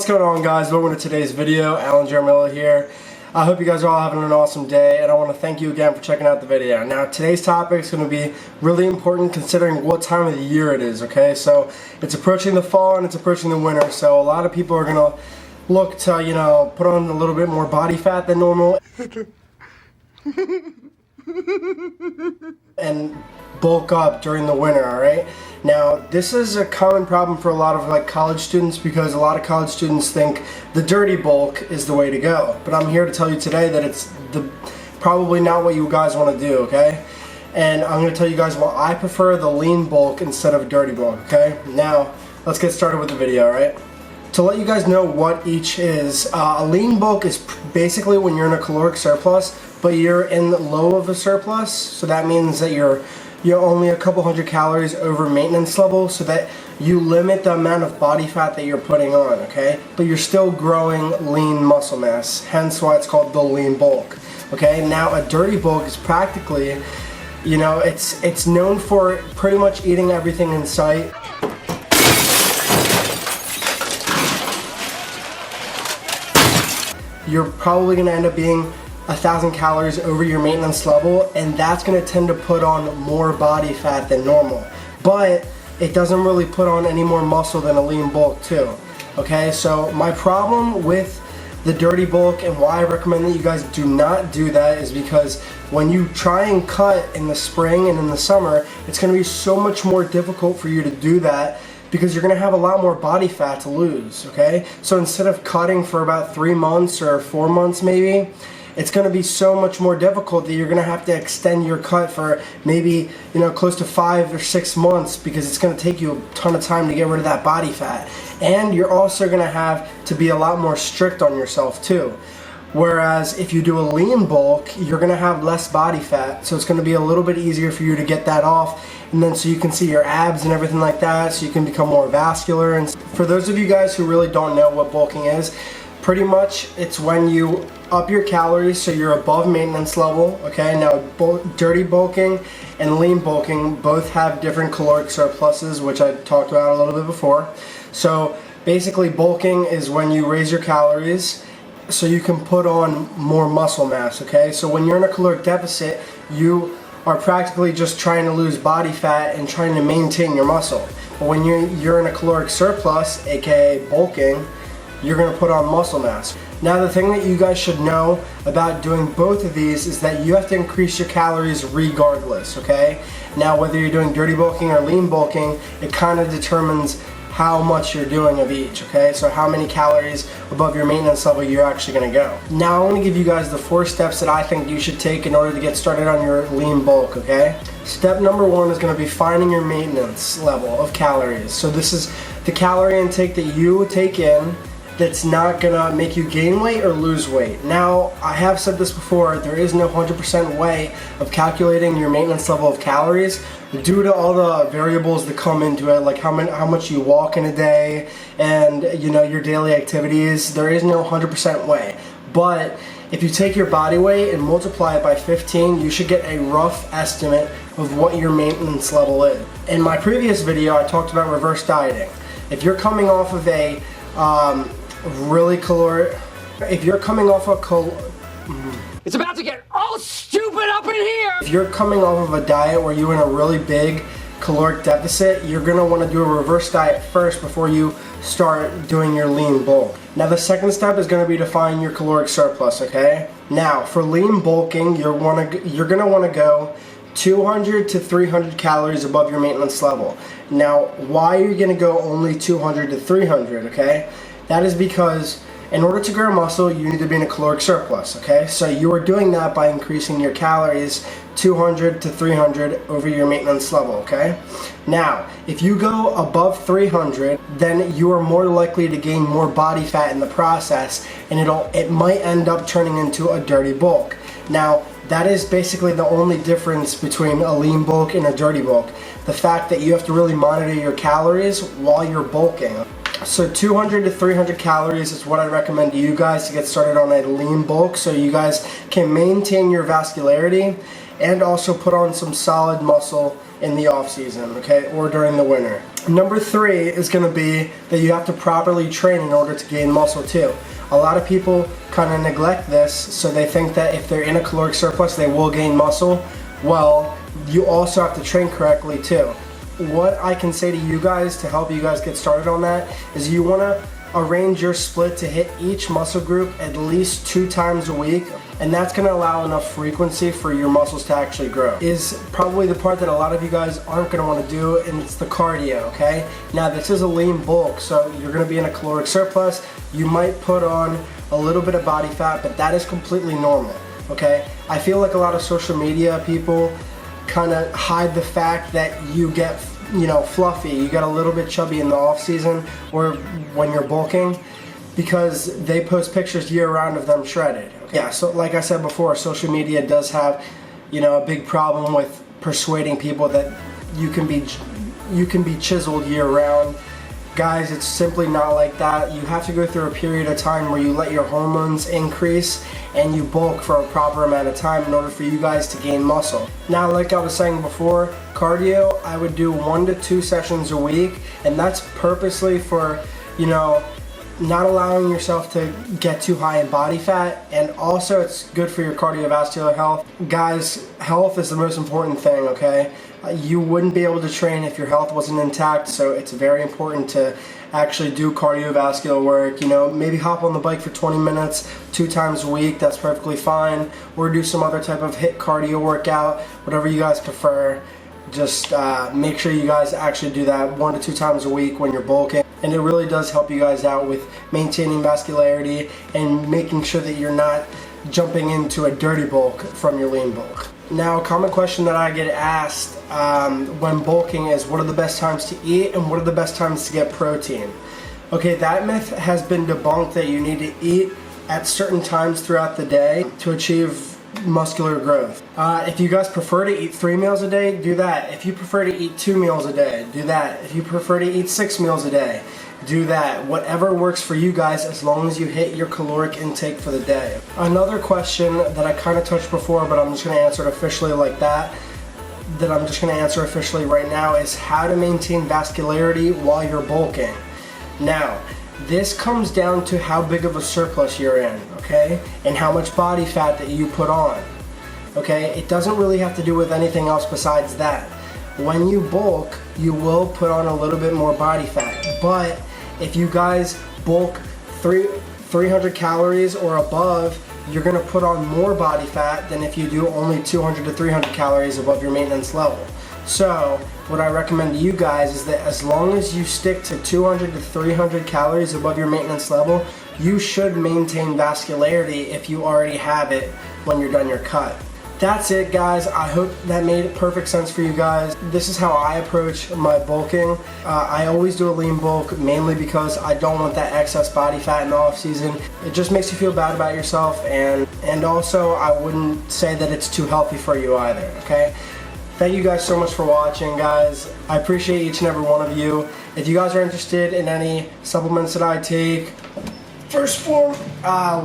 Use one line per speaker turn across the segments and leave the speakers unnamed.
What's going on, guys? Welcome to today's video. Jaramillo here. I hope you guys are all having an awesome day, and I want to thank you again for checking out the video. Now, today's topic is going to be really important considering what time of the year it is, okay? So, it's approaching the fall and it's approaching the winter, so a lot of people are going to look to, put on a little bit more body fat than normal and bulk up during the winter, alright? Now, this is a common problem for a lot of college students because a lot of college students think the dirty bulk is the way to go. But I'm here to tell you today that it's probably not what you guys want to do, okay? And I'm going to tell you guys why I prefer the lean bulk instead of dirty bulk, okay? Now, let's get started with the video, alright? To let you guys know what each is, a lean bulk is basically when you're in a caloric surplus, but you're in low of a surplus, so that means that you're only a couple hundred calories over maintenance level, so that you limit the amount of body fat that you're putting on, okay? But you're still growing lean muscle mass, hence why it's called the lean bulk, okay? Now, a dirty bulk is practically, it's known for pretty much eating everything in sight. You're probably going to end up being 1,000 calories over your maintenance level, and that's going to tend to put on more body fat than normal, but it doesn't really put on any more muscle than a lean bulk too, okay? So my problem with the dirty bulk and why I recommend that you guys do not do that is because when you try and cut in the spring and in the summer, it's going to be so much more difficult for you to do that because you're going to have a lot more body fat to lose, okay? So instead of cutting for about 3 months or 4 months maybe, it's going to be so much more difficult that you're going to have to extend your cut for maybe, close to 5 or 6 months because it's going to take you a ton of time to get rid of that body fat. And you're also going to have to be a lot more strict on yourself too. Whereas if you do a lean bulk, you're going to have less body fat, so it's going to be a little bit easier for you to get that off, and then so you can see your abs and everything like that, so you can become more vascular. And for those of you guys who really don't know what bulking is, pretty much it's when you up your calories so you're above maintenance level, okay? Now, dirty bulking and lean bulking both have different caloric surpluses, which I talked about a little bit before. So basically, bulking is when you raise your calories so you can put on more muscle mass, okay? So when you're in a caloric deficit, you are practically just trying to lose body fat and trying to maintain your muscle. But when you're in a caloric surplus, aka bulking, you're going to put on muscle mass. Now, the thing that you guys should know about doing both of these is that you have to increase your calories regardless, okay? Now, whether you're doing dirty bulking or lean bulking, it kind of determines how much you're doing of each, okay? So how many calories above your maintenance level you're actually going to go. Now, I want to give you guys the 4 steps that I think you should take in order to get started on your lean bulk, okay? Step number 1 is going to be finding your maintenance level of calories. So this is the calorie intake that you take in that's not gonna make you gain weight or lose weight. Now, I have said this before, there is no 100% way of calculating your maintenance level of calories due to all the variables that come into it, like how much you walk in a day and your daily activities. There is no 100% way. But if you take your body weight and multiply it by 15, you should get a rough estimate of what your maintenance level is. In my previous video, I talked about reverse dieting. If you're coming off of a if you're coming off
It's about to get all stupid up in here!
If you're coming off of a diet where you're in a really big caloric deficit, you're going to want to do a reverse diet first before you start doing your lean bulk. Now, the second step is going to be to find your caloric surplus, okay? Now, for lean bulking, you're going to want to go 200 to 300 calories above your maintenance level. Now, why are you going to go only 200 to 300, okay? That is because in order to grow muscle, you need to be in a caloric surplus, okay? So you are doing that by increasing your calories 200 to 300 over your maintenance level, okay? Now, if you go above 300, then you are more likely to gain more body fat in the process, and it might end up turning into a dirty bulk. Now, that is basically the only difference between a lean bulk and a dirty bulk. The fact that you have to really monitor your calories while you're bulking. So 200 to 300 calories is what I recommend to you guys to get started on a lean bulk, so you guys can maintain your vascularity and also put on some solid muscle in the off season, okay, or during the winter. Number 3 is going to be that you have to properly train in order to gain muscle too. A lot of people kind of neglect this, so they think that if they're in a caloric surplus they will gain muscle. Well, you also have to train correctly too. What I can say to you guys to help you guys get started on that is you want to arrange your split to hit each muscle group at least 2 times a week, and that's going to allow enough frequency for your muscles to actually grow. Is probably the part that a lot of you guys aren't going to want to do, and it's the cardio, okay? Now this is a lean bulk, so you're going to be in a caloric surplus. You might put on a little bit of body fat, but that is completely normal, okay? I feel like a lot of social media people kind of hide the fact that you get, you know, fluffy, you get a little bit chubby in the off season or when you're bulking, because they post pictures year round of them shredded. Okay? Yeah, so like I said before, social media does have, you know, a big problem with persuading people that you can be chiseled year round. Guys, it's simply not like that. You have to go through a period of time where you let your hormones increase and you bulk for a proper amount of time in order for you guys to gain muscle. Now, like I was saying before, cardio, I would do 1 to 2 sessions a week, and that's purposely for, you know, not allowing yourself to get too high in body fat, and also it's good for your cardiovascular health. Guys, health is the most important thing, okay? You wouldn't be able to train if your health wasn't intact, so it's very important to actually do cardiovascular work. You know, maybe hop on the bike for 20 minutes 2 times a week, that's perfectly fine, or do some other type of HIIT cardio workout, whatever you guys prefer. Just make sure you guys actually do that 1 to 2 times a week when you're bulking, and it really does help you guys out with maintaining vascularity and making sure that you're not jumping into a dirty bulk from your lean bulk. Now, a common question that I get asked when bulking is, what are the best times to eat and what are the best times to get protein? Okay, that myth has been debunked that you need to eat at certain times throughout the day to achieve muscular growth. If you guys prefer to eat 3 meals a day, do that. If you prefer to eat 2 meals a day, do that. If you prefer to eat 6 meals a day, do that. Whatever works for you guys, as long as you hit your caloric intake for the day. Another question that I kind of touched before, but I'm just going to answer it officially like that I'm just going to answer officially right now, is how to maintain vascularity while you're bulking. Now, this comes down to how big of a surplus you're in, okay? And how much body fat that you put on, okay? It doesn't really have to do with anything else besides that. When you bulk, you will put on a little bit more body fat, but if you guys bulk 300 calories or above, you're gonna put on more body fat than if you do only 200 to 300 calories above your maintenance level. So what I recommend to you guys is that as long as you stick to 200 to 300 calories above your maintenance level, you should maintain vascularity if you already have it when you're done your cut. That's it, guys. I hope that made perfect sense for you guys. This is how I approach my bulking. I always do a lean bulk mainly because I don't want that excess body fat in the off season. It just makes you feel bad about yourself, and also I wouldn't say that it's too healthy for you either, okay? Thank you guys so much for watching, guys. I appreciate each and every one of you. If you guys are interested in any supplements that I take, Phorm,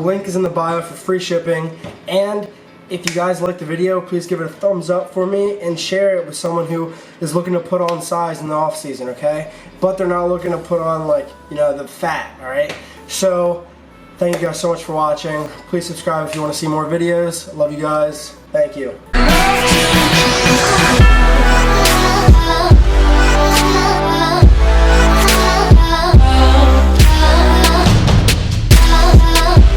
link is in the bio for free shipping. And if you guys like the video, please give it a thumbs up for me and share it with someone who is looking to put on size in the off season, okay? But they're not looking to put on, like, you know, the fat, alright? So, thank you guys so much for watching. Please subscribe if you want to see more videos. Love you guys. Thank you.